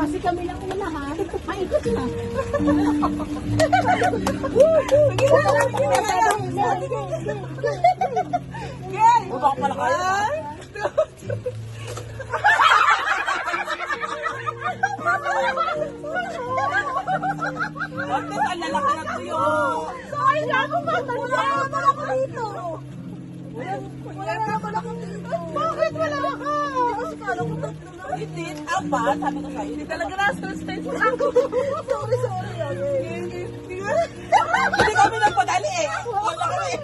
Kasi kami lang unahan. Maikot na. Baka pala kayo. Bakit ang lalaki na tuyo? Ay, ako matanda. Wala ako dito. Wala na ako dito. Bakit wala ka? Kasi kala ko tatlo na. Hindi, aba, sabi ko sa'yo. Hindi talaga nasa stage mo ako. Sorry. Hindi kami nagpadali eh. Wala kami.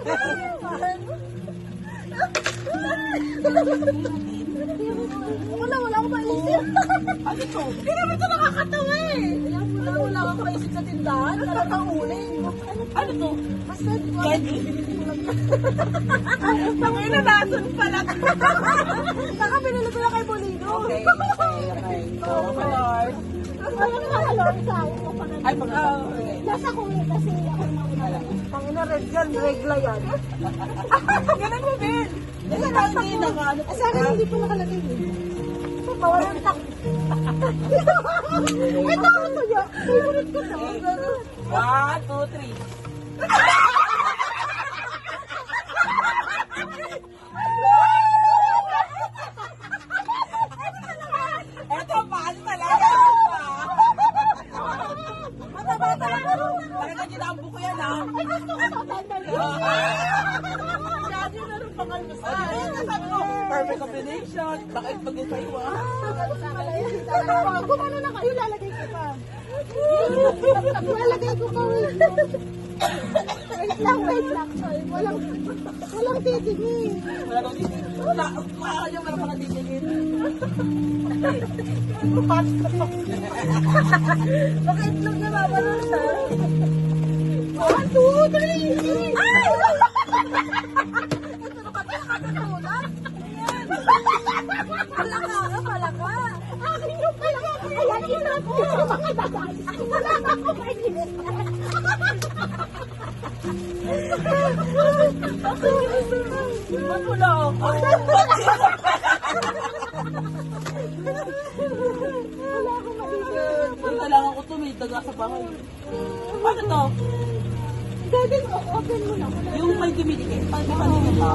Wala ako maisip. Ano to? Hindi naman ito nakakatawa eh. Wala ako maisip sa tindahan. Wala kang uling. Ano to? Basta, Candy. Tangina natin pala. Nakapinili ko na kay Bolino. Okay. Oh, Lord. Ano nakakalawang sa akin mo pag Ay, pag nasa kulit kasi ako nauna. Tangina red yan, regla yan. Ganun mo, Ben. Kasi hindi naka-ano. Sa akin hindi po nakalagay eh. Pawalan tak. Ito ako niya. Favorite ko to. 1, 2, 3. Eto, paano talaga? Mata-bata ako. Talaga ginambo ko yan, ha? Ay, gusto ko tatandal yun. Daddy, meron pang almasal. Perfect combination. Bakit mag-isayo, ha? Kung ano na kayo, lalagay ko pa. Lalagay ko pa. Wait lang. Sorry. Walang titigil. Wala nang titigil. Makakanya, meron pang titigil. Baka itlog na mabalon siya. 1, 2, 3. Ay! Ito na ba nakakatulad? Palaka. Akin yung palaka. Ayan, inap ko sa mga bagay. Wala na ako mainit. Ba't wala ako? Wala ako mainit. Punta lang ako tumitaga sa bahay. Paano to? Daddy, open mo na. Yung may dumidikit. Paano kanina ba?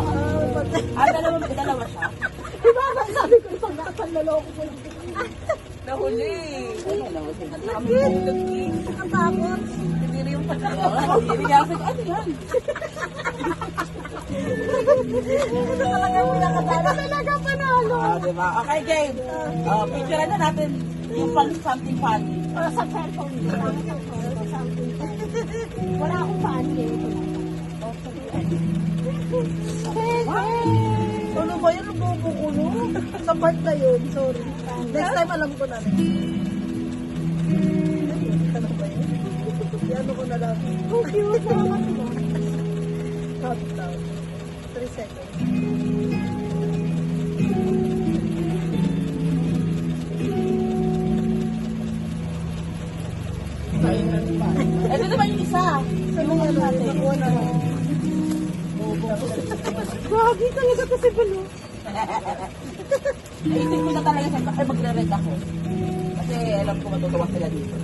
Dalawa siya. Diba, sabi ko, pag naloko ko lang. Nahuli. At kami hulog eh. Nakatakot. Hindi rin yung pagkakawa. Hindi niya ako, ano yan? Ito talaga yung pinakatalo. Ito talaga panalo. Diba? Okay, game. Picture na natin yung pang something funny. Sa cellphone. Wala akong funny eh. Ano ba yun? Nabubukulo? Sa part na yun, sorry. Next time alam ko na rin. Ano ba yun? Ano ko na lang. Oh, cute naman ito. Countdown. 3 seconds. Ito naman yung isa. Sa mga natin, nakuha na lang. Gagi talaga kasi balo. Naisip ko na talaga sa ay magre-red ako. Kasi alam ko matutuwa sila dito.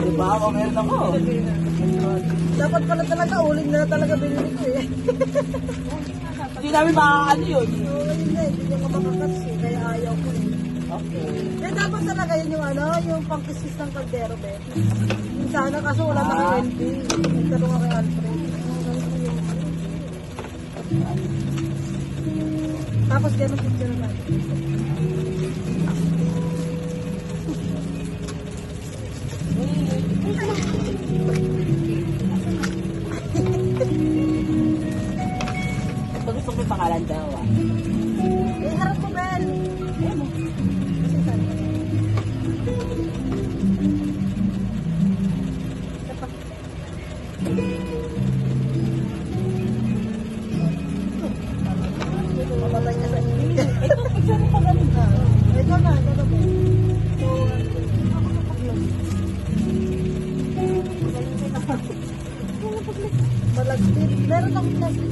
Diba? O meron ako. Dapat pala talaga, uling na talaga binili ko eh. Hindi namin makakaano yun. So, hindi ko makakats eh, kaya ayaw ko eh. Okay. Eh, dapat talaga yun yung ano, yung pangkisis ng kaldero, Ben. Yung sana, kaso wala na kay LB. Nagtanong ako kay Alfred. Tapos gano'n picture natin. Ito gusto ko yung pangalan daw. Eh, harap ko, Ben. Kasi saan? Mamatay ka sa inyo. Ito, picture mo pa ganun na. Ito na, Ben. Malagkit. Meron akong plastic.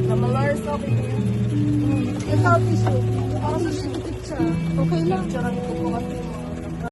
Sa Malars, okay. Picturean ko po kasi.